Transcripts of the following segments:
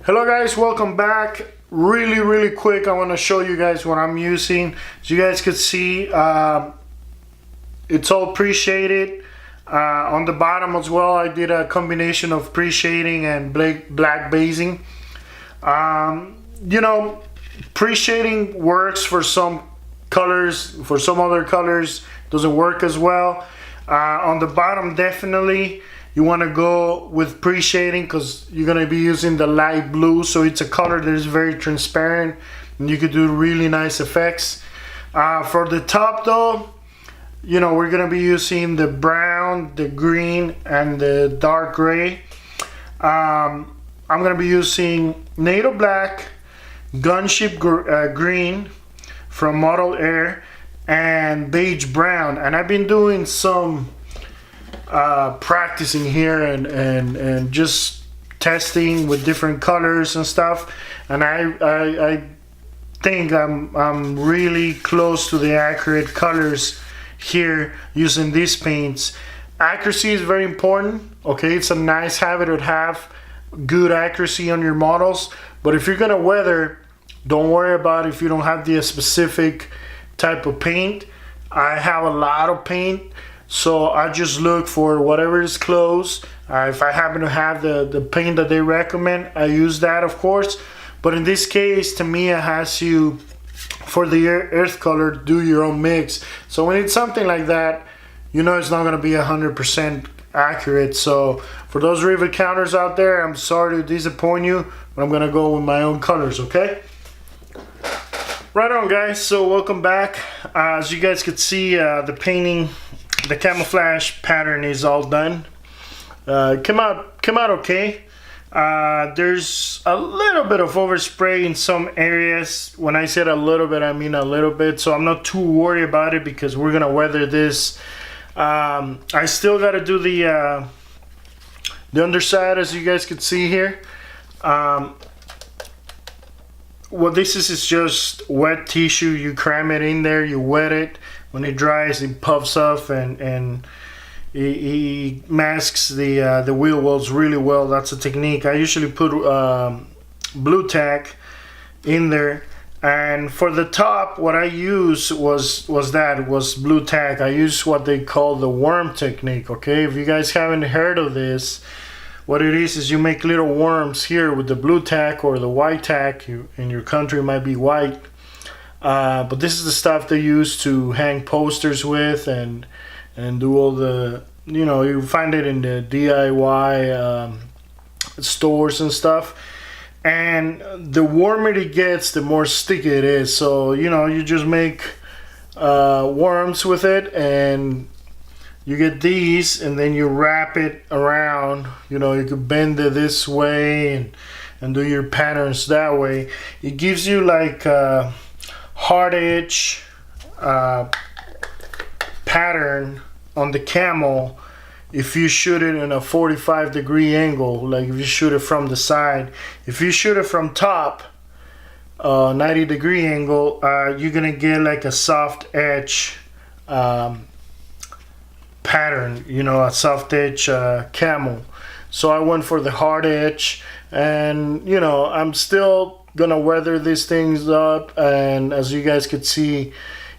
Hello guys, welcome back. Really quick, I want to show you guys what I'm using. As you guys can see, it's all pre-shaded. On the bottom as well, I did a combination of pre-shading and black basing. You know, pre-shading works for some colors, for some other colors doesn't work as well. On the bottom, definitely you want to go with pre-shading because you're going to be using the light blue, so it's a color that is very transparent and you could do really nice effects. For the top though, you know, we're going to be using the brown, the green, and the dark gray. I'm going to be using NATO black, gunship green from Model Air, and beige brown. And I've been doing some practicing here and just testing with different colors and stuff, and I think I'm really close to the accurate colors here using these paints. Accuracy is very important. Okay, it's a nice habit to have good accuracy on your models, but if you're gonna weather, don't worry about if you don't have the specific type of paint. I have a lot of paint, so I just look for whatever is close. If I happen to have the paint that they recommend, I use that, of course. But in this case, Tamiya has you, for the earth color, do your own mix. So when it's something like that, you know it's not going to be 100% accurate. So for those rivet counters out there, I'm sorry to disappoint you, but I'm going to go with my own colors, okay? Right on, guys. So welcome back. As you guys could see, the painting, the camouflage pattern is all done. Come out okay. There's a little bit of overspray in some areas. When I said a little bit, I mean a little bit. So I'm not too worried about it because we're gonna weather this. I still gotta do the underside, as you guys could see here. What this is just wet tissue. You cram it in there, you wet it. When it dries, it puffs off and it masks the wheel wells really well. That's a technique. I usually put blue tack in there, and for the top, what I used was blue tack. I used what they call the worm technique. Okay, if you guys haven't heard of this, what it is you make little worms here with the blue tack or the white tack. In your country, it might be white. But this is the stuff they use to hang posters with and do all the, you know, you find it in the DIY stores and stuff. And the warmer it gets, the more sticky it is. So, you know, you just make worms with it, and you get these, and then you wrap it around. You know, you could bend it this way and do your patterns that way. It gives you like hard edge pattern on the camel if you shoot it in a 45-degree angle, like if you shoot it from the side. If you shoot it from top, 90-degree angle, you're gonna get like a soft edge pattern, you know, a soft edge camel. So I went for the hard edge, and you know, I'm still gonna weather these things up, and as you guys could see,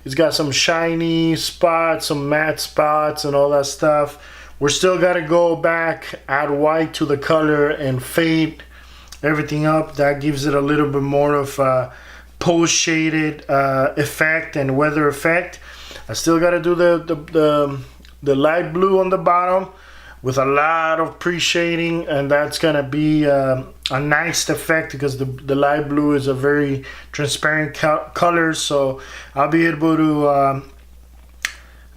it's got some shiny spots, some matte spots, and all that stuff. We're still gotta go back, add white to the color and fade everything up. That gives it a little bit more of a post-shaded effect and weather effect. I still gotta do the light blue on the bottom with a lot of pre-shading, and that's gonna be a nice effect because the light blue is a very transparent color. So I'll be able to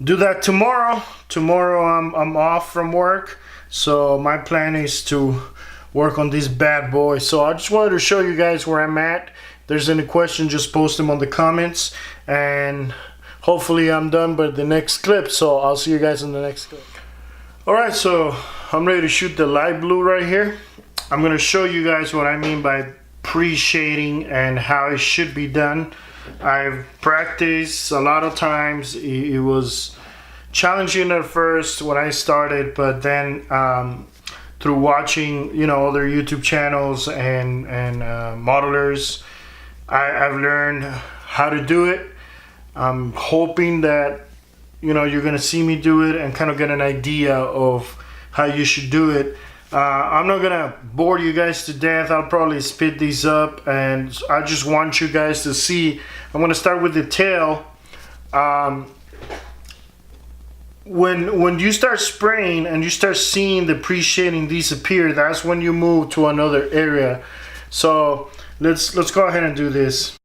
do that tomorrow. Tomorrow I'm off from work, so my plan is to work on this bad boy. So I just wanted to show you guys where I'm at. If there's any question, just post them on the comments, and hopefully I'm done by the next clip. So I'll see you guys in the next clip. Alright, so I'm ready to shoot the light blue right here. I'm going to show you guys what I mean by pre-shading and how it should be done. I've practiced a lot of times. It was challenging at first when I started, but then through watching, you know, other YouTube channels and modelers. I've learned how to do it. I'm hoping that, you know, you're gonna see me do it and kind of get an idea of how you should do it. I'm not gonna bore you guys to death. I'll probably speed these up, and I just want you guys to see. I'm gonna start with the tail. When you start spraying and you start seeing the pre-shading disappear, that's when you move to another area. So let's go ahead and do this.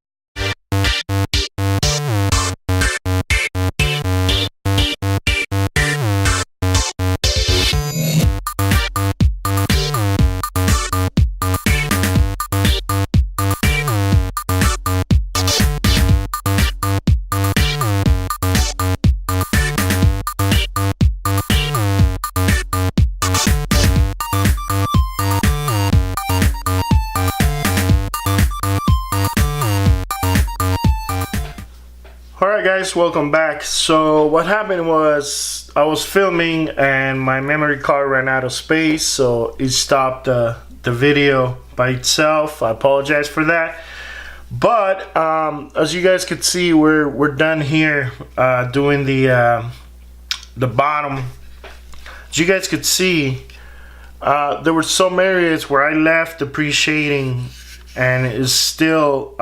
Alright guys, welcome back. So what happened was I was filming and my memory card ran out of space, so it stopped the video by itself. I apologize for that. But as you guys could see, we're done here doing the bottom. As you guys could see, there were some areas where I left the pre-shading and it's still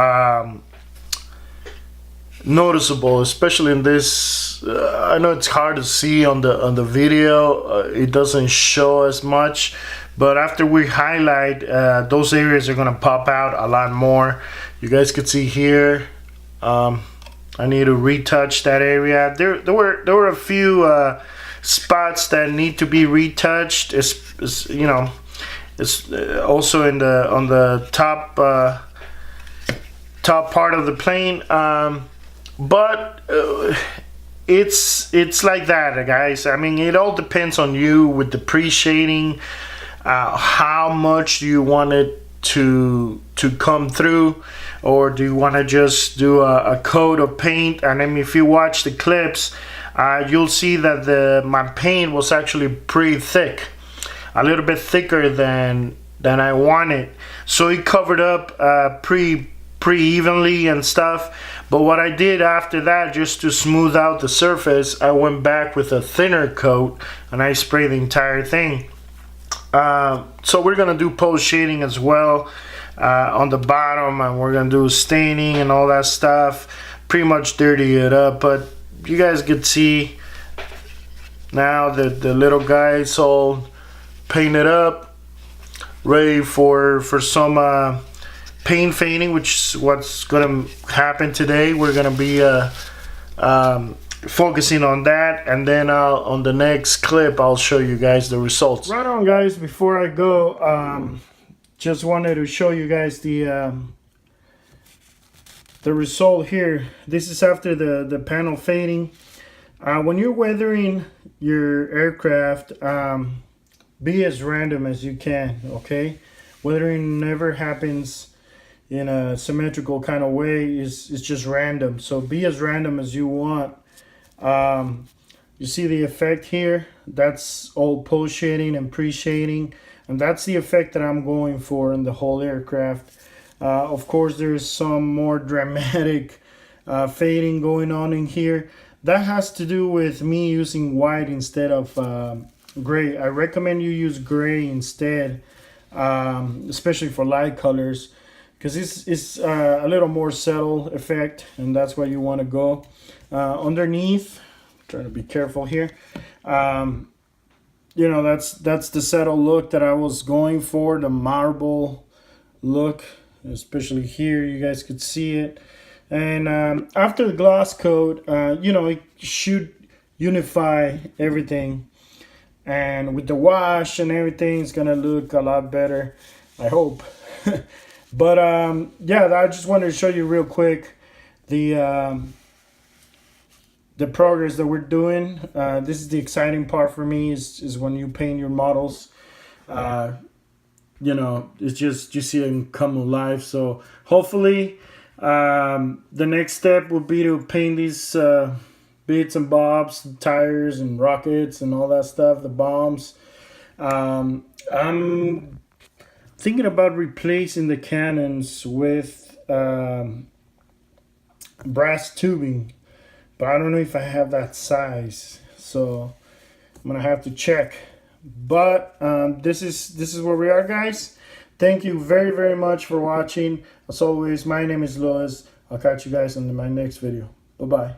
noticeable, especially in this. I know it's hard to see on the video. It doesn't show as much, but after we highlight, those areas are gonna pop out a lot more. You guys could see here. I need to retouch that area. There were a few spots that need to be retouched. It's you know, it's also on the top part of the plane. But it's like that, guys. I mean, it all depends on you with the pre-shading. How much do you want it to come through, or do you want to just do a coat of paint? And then if you watch the clips, you'll see that my paint was actually pretty thick, a little bit thicker than I wanted. So it covered up pretty evenly and stuff. But what I did after that, just to smooth out the surface, I went back with a thinner coat and I sprayed the entire thing. So we're gonna do post shading as well on the bottom, and we're gonna do staining and all that stuff, pretty much dirty it up. But you guys could see now that the little guy is all painted up, ready for some paint fading, which is what's gonna happen today. We're gonna be focusing on that, and then on the next clip I'll show you guys the results. Right on, guys. Before I go, just wanted to show you guys the result here. This is after the panel fading. When you're weathering your aircraft, be as random as you can, okay? Weathering never happens in a symmetrical kind of way. It's just random. So be as random as you want. You see the effect here? That's all post shading and pre-shading, and that's the effect that I'm going for in the whole aircraft. Of course, there's some more dramatic fading going on in here. That has to do with me using white instead of gray. I recommend you use gray instead, especially for light colors, because it's a little more subtle effect, and that's where you want to go. Underneath, I'm trying to be careful here. You know, that's the subtle look that I was going for, the marble look, especially here. You guys could see it. And after the gloss coat, you know, it should unify everything. And with the wash and everything, it's gonna look a lot better, I hope. But yeah, I just wanted to show you real quick the progress that we're doing. This is the exciting part for me, is when you paint your models. You know, it's just, you see them come alive. So hopefully the next step will be to paint these bits and bobs, tires and rockets and all that stuff, the bombs. I'm thinking about replacing the cannons with brass tubing, but I don't know if I have that size, so I'm gonna have to check. But this is where we are, guys. Thank you very much for watching. As always, my name is Lois. I'll catch you guys in my next video. Bye bye.